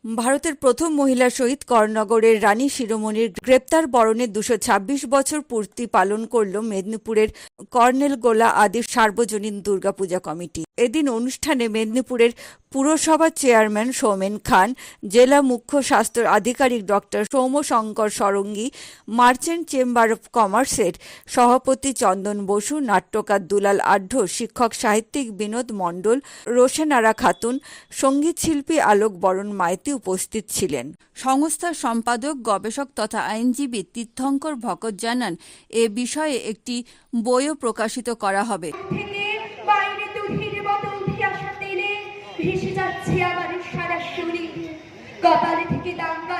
ভারতের প্রথম মহিলা শহীদ করনগরের রানী শিরোমণির গ্রেপ্তার বরণের ২২৬ বছর পূর্তি পালন করল মেদিনীপুরের কর্নেলগোলা আদি সার্বজনীন দুর্গাপূজা কমিটি। এদিন অনুষ্ঠানে মেদিনীপুরের পুরসভার চেয়ারম্যান সৌমেন খান, জেলা মুখ্য স্বাস্থ্য আধিকারিক doctor Soumyashankar Sarangi, merchant chamber of কমার্সের সভাপতি চন্দন বসু, নাট্যকার দুলাল আঢ্য, শিক্ষক সাহিত্যিক বিনোদ মণ্ডল, রোশেনারা খাতুন, সঙ্গীত শিল্পী আলোক বরণ মাইতি উপস্থিত ছিলেন। সংস্থার সম্পাদক, গবেষক তথা আইনজীবী তীর্থঙ্কর ভকত জানান, এ বিষয়ে একটি বইও প্রকাশিত করা হবে। ভেসে যাচ্ছে আমার সারা শরীর, কপালে থেকে দাঙ্গা